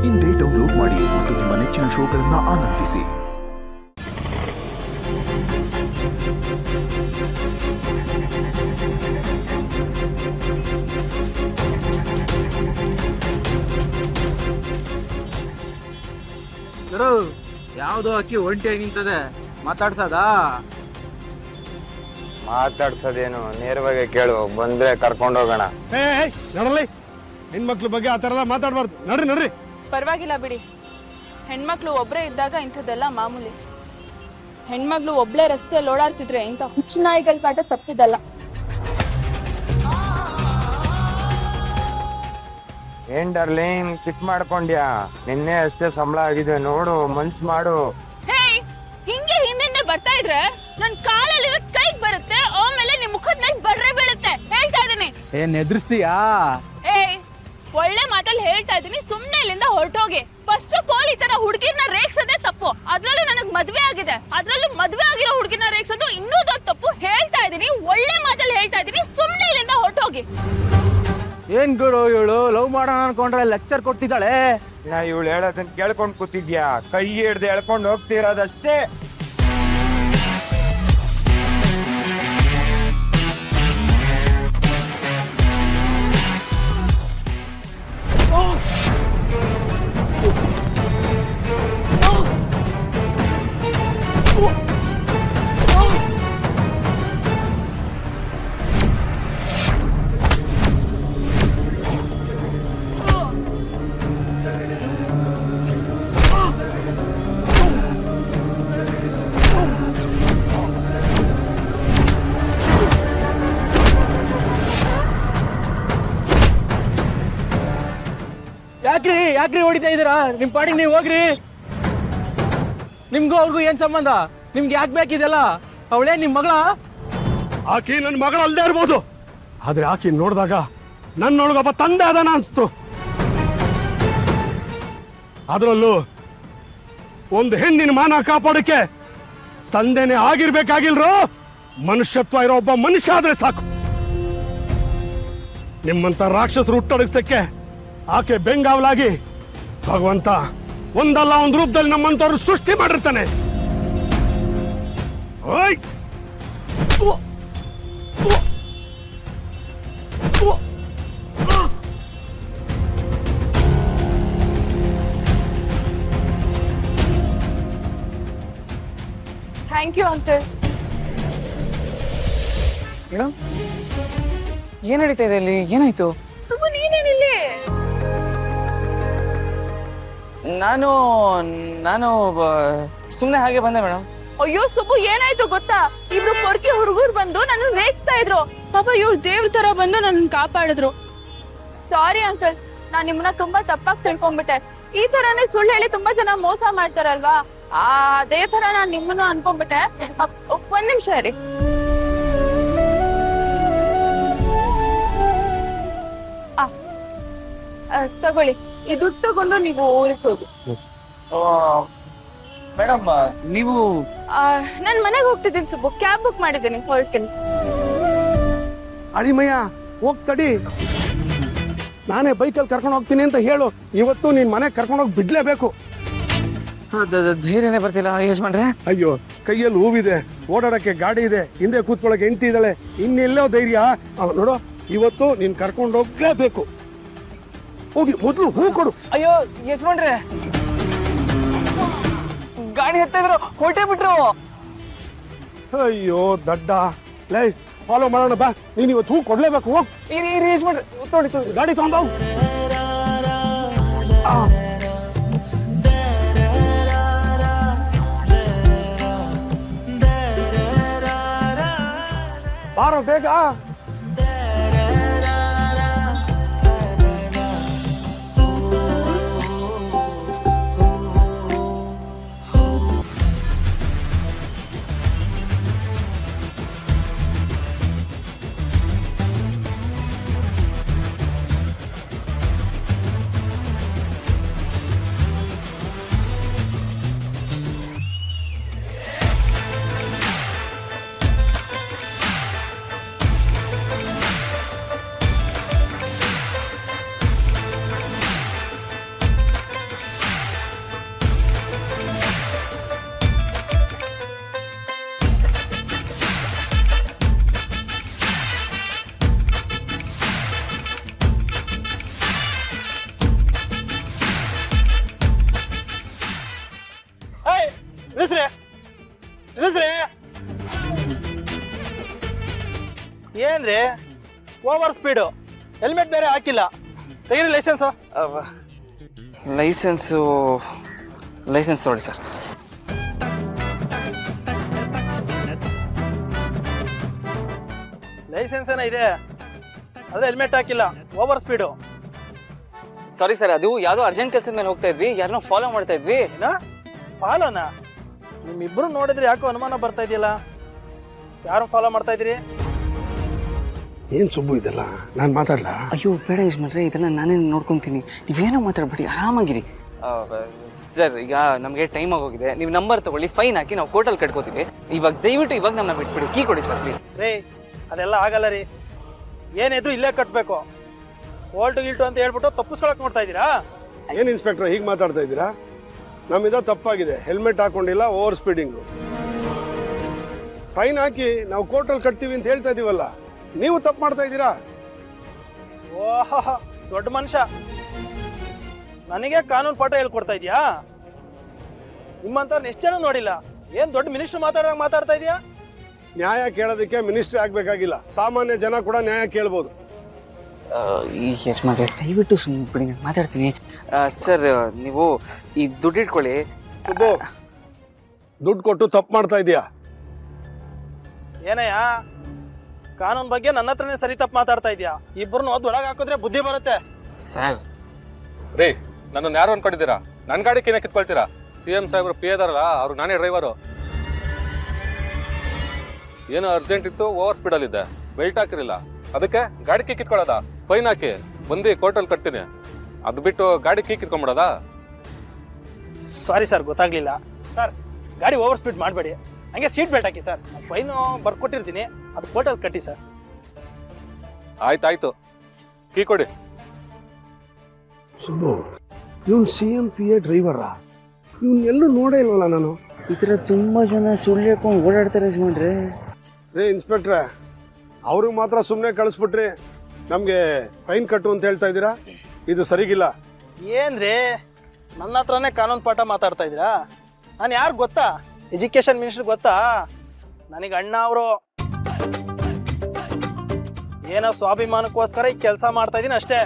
ಇಂದೇ ಡೌನ್ಲೋಡ್ ಮಾಡಿ ಮತ್ತು ನಿಮ್ಮ ನೆಚ್ಚಿನ ಶೋಗಳನ್ನು ಆನಂದಿಸಿ. ಯಾವ್ದು ಅಕ್ಕಿ ಒಂಟಿಯಾಗಿ ನಿಂತದೆ, ಮಾತಾಡ್ಸೋದೇನು ನೇರವಾಗಿ ಕೇಳು, ಬಂದ್ರೆ ಕರ್ಕೊಂಡು ಹೋಗೋಣ. ನಡ್ರಲಿ, ಹೆಣ್ಮಕ್ಳ ಬಗ್ಗೆ ಆ ತರ ಎಲ್ಲ ಮಾತಾಡ್ಬಾರ್ದು. ನಡ್ರಿ. ಪರವಾಗಿಲ್ಲ ಬಿಡಿ, ಹೆಣ್ಮಕ್ಳು ಒಬ್ರೇ ಇದ್ದಾಗ ಇಂಥದ್ದೆಲ್ಲ ಮಾಮೂಲಿ. ಹೆಣ್ಮಕ್ಳು ಒಬ್ಳೆ ರಸ್ತೆಯಲ್ಲಿ ಓಡಾಡ್ತಿದ್ರೆ ಇಂಥ ಹುಚ್ಚು ನಾಯಿಗಳ ಕಾಟ ತಪ್ಪಿದಲ್ಲ. ಏನ್ ಡಾರ್ಲಿಂಗ್, ಚಿಕ್ ಮಾಡ್ಕೊಂಡ್ಯಾ? ನಿನ್ನೆ ಅಷ್ಟೇ ಸಂಬಳ ಆಗಿದೆ, ನೋಡು, ಮನ್ಸ್ ಮಾಡು. ಹಿಂಗೆ ಹಿಂದಿಂದ ಬರ್ತಾ ಇದ್ರೆ ನನ್ ಕಾಲಲ್ಲಿ ಕೈಗೆ ಬರುತ್ತೆ, ಆಮೇಲೆ ನಿಮ್ ಮುಖದ ಮೇಲೆ ಬರ್ರೆ ಬೀಳುತ್ತೆ. ಹೇಳ್ತಾ ಇದೀನಿ. ಏನ್ ಎದುರಿಸ್ತೀಯಾ? ಒಳ್ಳೆ ಮಾತಲ್ಲಿ ಹೇಳ್ತಾ ಇದೀನಿ, ಸುಮ್ನೆ ಇಲ್ಲಿಂದ ಹೊರಟೋಗಿ. ಫಸ್ಟ್ ಆಫ್ ಆಲ್ ಈ ತರ ಹುಡುಗಿರ್ನ ರೇಗ್ಸೋದೇ ತಪ್ಪು. ಅದ್ರಲ್ಲೂ ನನಗ್ ಮದ್ವೆ ಆಗಿದೆ, ಅದ್ರಲ್ಲೂ ಮದ್ವೆ ಆಗಿರೋ ಹುಡುಗಿನ ರೇಗ್ಸೋದು ಇನ್ನೂ ದೊಡ್ಡ ತಪ್ಪು. ಹೇಳ್ತಾ ಇದೀನಿ, ಒಳ್ಳೆ ಮಾತಲ್ಲಿ ಹೇಳ್ತಾ ಇದೀನಿ, ಸುಮ್ನೆ ಇಲ್ಲಿಂದ ಹೊರಟೋಗಿ. ಏನ್ ಗುರು ಇವಳು ಲವ್ ಮಾಡೋಣ ಅನ್ಕೊಂಡ್ರೆ ಲೆಕ್ಚರ್ ಕೊಡ್ತಿದ್ದಾಳೆ. ನಾ ಇವಳು ಹೇಳೋದನ್ನ ಕೇಳ್ಕೊಂಡ್ ಕೂತಿದ್ಯಾ? ಕೈ ಹಿಡ್ದು ಎಳ್ಕೊಂಡು ಹೋಗ್ತಿರೋದಷ್ಟೇ. ಯಾಕ್ರಿ ಹೊಡಿತಾ ಇದೀರಾ? ನಿಮ್ ಪಾಡಿಗೆ ನೀವು ಹೋಗ್ರಿ. ನಿಮ್ಗೂ ಅವ್ರಿಗೂ ಏನ್ ಸಂಬಂಧ? ನಿಮ್ಗೆ ಯಾಕೆ ಬೇಕಿದೆಲ್ಲ? ಅವಳೇ ನಿಮ್ ಮಗಳ? ಆಕಿ ನನ್ನ ಮಗಳ ಅಲ್ಲದೆ ಇರ್ಬೋದು, ಆದ್ರೆ ಆಕಿ ನೋಡಿದಾಗ ನನ್ನೊಳಗೊಬ್ಬ ತಂದೆ ಅದಾನ ಅನ್ಸ್ತು. ಅದರಲ್ಲೂ ಒಂದು ಹೆಣ್ಣಿನ ಮಾನ ಕಾಪಾಡಕ್ಕೆ ತಂದೆನೆ ಆಗಿರ್ಬೇಕಾಗಿಲ್ರೋ, ಮನುಷ್ಯತ್ವ ಇರೋ ಒಬ್ಬ ಮನುಷ್ಯ ಆದ್ರೆ ಸಾಕು. ನಿಮ್ಮಂತ ರಾಕ್ಷಸರು ಹುಟ್ಟೊಡಗಿಸಕ್ಕೆ ಆಕೆ ಬೆಂಗಾವಲಾಗಿ ಭಗವಂತ ಒಂದಲ್ಲ ಒಂದು ರೂಪದಲ್ಲಿ ನಮ್ಮಂತವ್ರು ಸೃಷ್ಟಿ ಮಾಡಿರ್ತಾನೆ. Thank you uncle. ಏನ್ ನಡೀತಾ ಇದೆ ಇಲ್ಲಿ? ಏನಾಯ್ತು? ಸುಬ್ಬು, ನೀನೇನಿಲ್ಲಿ? ನಾನು ಸುಮ್ನೆ ಹಾಗೆ ಬಂದೆ ಮೇಡಮ್. ಅಯ್ಯೋ ಸುಬ್ಬು, ಏನಾಯ್ತು ಗೊತ್ತಾ? ಇಬ್ರು ಪೊರ್ಕಿ ಹುಡುಗರು ಬಂದು ನನ್ನ ರೇಗಿಸ್ತಾ ಇದ್ರು. ಪಾಪ ಇವ್ರು ದೇವ್ರ ತರ ಬಂದು ನನ್ನ ಕಾಪಾಡಿದ್ರು. ಸಾರಿ ಅಂಕಲ್, ನಾನ್ ನಿಮ್ಮನ್ನ ತುಂಬಾ ತಪ್ಪಾಗಿ ತಿಳ್ಕೊಂಡ್ಬಿಟ್ಟೆ. ಈ ತರಾನೇ ಸುಳ್ಳು ಹೇಳಿ ತುಂಬಾ ಜನ ಮೋಸ ಮಾಡ್ತಾರಲ್ವಾ, ಅದೇ ತರ ನಾನ್ ನಿಮ್ಮನ್ನ ಅನ್ಕೊಂಡ್ಬಿಟ್ಟೆ. ಒಂದ್ ನಿಮಿಷ ರೀ. ತಗೊಳ್ಳಿ, ಈ ದುಡ್ಡು ತಗೊಂಡು ನೀವು ಊರಿಗೆ ಹೋಗಿ. ಮೇಡಮ್, ನೀವು? ನಾನ್ ಮನೆಗೆ ಹೋಗ್ತಿದ್ದೀನಿ ಸುಬ್ಬು, ಕ್ಯಾಬ್ ಬುಕ್ ಮಾಡಿದ್ದೀನಿ, ಹೊರಡ್ತೀನಿ. ಅಳಿಮಯ್ಯ, ಹೋಗ್ತಡಿ, ನಾನೇ ಬೈಕಲ್ಲಿ ಕರ್ಕೊಂಡು ಹೋಗ್ತೀನಿ ಅಂತ ಹೇಳು. ಇವತ್ತು ನೀನ್ ಮನೆಗೆ ಕರ್ಕೊಂಡು ಹೋಗಿ ಬಿಡ್ಲೇಬೇಕು. ಧೈರ್ಯನೇ ಬರ್ತಿಲ್ಲ ಯಜಮಾನ್ರೆ. ಅಯ್ಯೋ, ಕೈಯಲ್ಲಿ ಹೂವಿದೆ, ಓಡಾಡಕ್ಕೆ ಗಾಡಿ ಇದೆ, ಹಿಂದೆ ಕೂತ್ಕೊಳ್ಳೋಕೆ ಹೆಂಡತಿ ಇದ್ದಾಳೆ, ಇನ್ನೆಲ್ಲೋ ಧೈರ್ಯ? ನೋಡು, ಇವತ್ತು ನೀನ್ ಕರ್ಕೊಂಡು ಹೋಗ್ಲೇಬೇಕು. ಹೋಗಿ ಮೊದಲು ಹೂ ಕೊಡು. ಅಯ್ಯೋ ಯಜಮಾನ್ರೆ, ಗಾಡಿ ಹತ್ತ ಇದ್ರು, ಹೊರಟೇ ಬಿಟ್ರು. ಅಯ್ಯೋ ದಡ್ಡ, ಲೈ ಫಾಲೋ ಮಾಡೋಣ ಬಾ. ನೀನ್ ಇವತ್ತು ಹೂ ಕೊಡ್ಲೇಬೇಕು. ಹೋಗ್ ಯಜಮಾನ್ರೆ, ನೋಡಿ ಗಾಡಿ ತಗೊಂಡೋಗ್. ಬಾರೋ ಬೇಗ. ನಿಲ್ಲಿಸ್ರಿ ನಿಲ್ಲಿಸ್ರಿ. ಏನ್ರಿ ಓವರ್ ಸ್ಪೀಡು, ಹೆಲ್ಮೆಟ್ ಬೇರೆ ಹಾಕಿಲ್ಲ, ತೆಗೀರಿ ಲೈಸೆನ್ಸು. ಲೈಸೆನ್ಸ್ ನೋಡಿ ಸರ್. ಲೈಸೆನ್ಸ್ ಏನೋ ಇದೆ, ಆದ್ರೆ ಹೆಲ್ಮೆಟ್ ಹಾಕಿಲ್ಲ, ಓವರ್ ಸ್ಪೀಡು. ಸಾರಿ ಸರ್, ಅದು ಯಾವುದೋ ಅರ್ಜೆಂಟ್ ಕೆಲಸದ ಮೇಲೆ ಹೋಗ್ತಾ ಇದ್ವಿ, ಯಾರನ್ನೋ ಫಾಲೋ ಮಾಡ್ತಾ ಇದ್ವಿ. ಏನ ಫಾಲೋನಾ? ನಿಮ್ಮಿಬ್ರು ನೋಡಿದ್ರೆ ಯಾಕೋ ಅನುಮಾನ ಬರ್ತಾ ಇದೆಯಲ್ಲ, ಯಾರು ಫಾಲೋ ಮಾಡ್ತಾ ಇದ್ದೀರಿ? ಏನ್ ಸುಬ್ಬು ಇದೆಲ್ಲ, ನಾನು ಮಾತಾಡ್ಲಾ? ಅಯ್ಯೋ ಬೇಡ ಯಜಮಾನ್ರೆ, ಇದೆಲ್ಲ ನಾನೇ ನೋಡ್ಕೊತೀನಿ, ನೀವೇನೋ ಮಾತಾಡ್ಬೇಡಿ, ಆರಾಮಾಗಿರಿ. ಸರ್ ಈಗ ನಮಗೆ ಟೈಮ್ ಆಗೋಗಿದೆ, ನೀವು ನಂಬರ್ ತಗೊಳ್ಳಿ, ಫೈನ್ ಹಾಕಿ ನಾವು ಕೋರ್ಟಲ್ಲಿ ಕಟ್ಕೋತೀವಿ. ಇವಾಗ ದಯವಿಟ್ಟು ಇವಾಗ ನಮ್ಮನ್ನ ಬಿಟ್ಬಿಡಿ, ಕೀ ಕೊಡಿ ಸರ್ ಪ್ಲೀಸ್. ರೀ ಅದೆಲ್ಲ ಆಗಲ್ಲ ರೀ, ಏನಿದ್ರು ಇಲ್ಲೇ ಕಟ್ಟಬೇಕು. ಓಲ್ಟು ಗಿಲ್ಟು ಅಂತ ಹೇಳ್ಬಿಟ್ಟು ತಪ್ಪಿಸ್ಕೊಳಕ್ ನೋಡ್ತಾ ಇದ್ದೀರಾ? ಏನ್ ಇನ್ಸ್ಪೆಕ್ಟರ್ ಹೀಗೆ ಮಾತಾಡ್ತಾ ಇದ್ದೀರಾ? ನಮ್ಮಿಂದ ತಪ್ಪಾಗಿದೆ, ಹೆಲ್ಮೆಟ್ ಹಾಕೊಂಡಿಲ್ಲ, ಓವರ್ ಸ್ಪೀಡಿಂಗು. ಫೈನ್ ಹಾಕಿ ನಾವು ಕೋರ್ಟಲ್ಲಿ ಕಟ್ತೀವಿ ಅಂತ ಹೇಳ್ತಾ ಇದೀವಲ್ಲ, ನೀವು ತಪ್ಪು ಮಾಡ್ತಾ ಇದ್ದೀರಾ. ಓಹೋ ದೊಡ್ಡ ಮನುಷ್ಯ, ನನಗೆ ಕಾನೂನು ಪಾಠ ಹೇಳ್ಕೊಡ್ತಾ ಇದೀಯಾ? ನಿಮ್ಮಂತವ್ರನ್ನ ಎಷ್ಟು ಜನ ನೋಡಿಲ್ಲ, ಏನ್ ದೊಡ್ಡ ಮಿನಿಸ್ಟರ್ ಮಾತಾಡ್ದಂಗೆ ಮಾತಾಡ್ತಾ ಇದೀಯಾ? ನ್ಯಾಯ ಕೇಳೋದಕ್ಕೆ ಮಿನಿಸ್ಟ್ರಿ ಆಗ್ಬೇಕಾಗಿಲ್ಲ, ಸಾಮಾನ್ಯ ಜನ ಕೂಡ ನ್ಯಾಯ ಕೇಳ್ಬೋದು. ಈ ಯಜಮಾನ್ರೆ ದಯವಿಟ್ಟು ಸುಮ್ಮನೆ ಬಿಡಿ, ನಾನು ಮಾತಾಡ್ತೀನಿ. ಸರ್ ನೀವು ಈ ದುಡ್ಡು ಇಟ್ಕೊಳ್ಳಿ. ಸುಬ್ಬು, ದುಡ್ಡು ಕೊಟ್ಟು ತಪ್ಪು ಮಾಡ್ತಾ ಇದೀಯಾ. ಏನಯ್ಯ ಕಾನೂನು ಬಗ್ಗೆ ನನ್ನ ಹತ್ರನೇ ಸರಿ ತಪ್ಪು ಮಾತಾಡ್ತಾ ಇದೀಯಾ? ಇಬ್ಬರನ್ನ ಒಳಗೆ ಹಾಕಿದ್ರೆ ಬುದ್ಧಿ ಬರುತ್ತೆ. ಸರ್ ರೀ, ನನ್ನನ್ನು ಯಾರು ಅನ್ಕೊಂಡಿದ್ದೀರಾ? ನನ್ನ ಗಾಡಿಗೆ ಏನೇ ಕಿತ್ಕೊಳ್ತೀರಾ? CM ಸಾಹೇಬ್ರು ಪಿ ಎದಾರಲ್ಲ, ಅವ್ರು ನಾನೇ ಡ್ರೈವರು. ಏನೋ ಅರ್ಜೆಂಟ್ ಇತ್ತು, ಓವರ್ ಸ್ಪೀಡಲ್ಲಿದ್ದೆ, ಬೆಲ್ಟ್ ಹಾಕಿರಲಿಲ್ಲ, ಅದಕ್ಕೆ ಗಾಡಿ ಕೀ ಕಿತ್ಕೊಳ್ಳೋದ? ಫೈನ್ ಹಾಕಿ ಬಂದು ಕೋರ್ಟಲ್ಲಿ ಕಟ್ತೀನಿ, ಅದು ಬಿಟ್ಟು ಗಾಡಿ ಕೀ ಕಿತ್ಕೊಂಡ್ಬಿಡೋದಾ? ಸಾರಿ ಸರ್, ಗೊತ್ತಾಗ್ಲಿಲ್ಲ. ಸರ್ ಗಾಡಿ ಓವರ್ ಸ್ಪೀಡ್ ಮಾಡಬೇಡಿ, ಹಂಗೆ ಸೀಟ್ ಬೆಲ್ಟ್ ಹಾಕಿ ಸರ್. ಫೈನು ಬರ್ಕೊಟ್ಟಿರ್ತೀನಿ, ಅದು ಕೋರ್ಟಲ್ಲಿ ಕಟ್ಟಿ ಸರ್. ಆಯ್ತಾಯ್ತು, ಕೀ ಕೊಡಿ. ಸುಬ್ಬು, ಇವನು CM PA ಡ್ರೈವರಾ? ಇವನ್ ಎಲ್ಲೂ ನೋಡೇ ಇಲ್ವಲ್ಲ ನಾನು. ಈ ಥರ ತುಂಬ ಜನ ಸುಳ್ಳು ಹೇಳ್ಕೊಂಡು ಓಡಾಡ್ತಾರೆ ಯಜಮಾನ್ರೆ. ರೇ ಇನ್ಸ್ಪೆಕ್ಟ್ರೆ, ಅವ್ರಿಗೆ ಮಾತ್ರ ಸುಮ್ಮನೆ ಕಳಿಸ್ಬಿಟ್ರಿ, ನಮಗೆ ಫೈನ್ ಕಟ್ಟು ಅಂತ ಹೇಳ್ತಾ ಇದ್ದೀರಾ? ಇದು ಸರಿಗಿಲ್ಲ. ಏನ್ರಿ ನನ್ನ ಹತ್ರನೇ ಕಾನೂನು ಪಾಠ ಮಾತಾಡ್ತಾ ಇದ್ದೀರಾ? ನಾನು ಯಾರು ಗೊತ್ತಾ? ಎಜುಕೇಶನ್ ಮಿನಿಸ್ಟರ್ ಗೊತ್ತಾ? ನನಗೆ ಅಣ್ಣ ಅವರು. ಏನೋ ಸ್ವಾಭಿಮಾನಕ್ಕೋಸ್ಕರ ಈ ಕೆಲಸ ಮಾಡ್ತಾ ಇದ್ದೀನಿ ಅಷ್ಟೇ.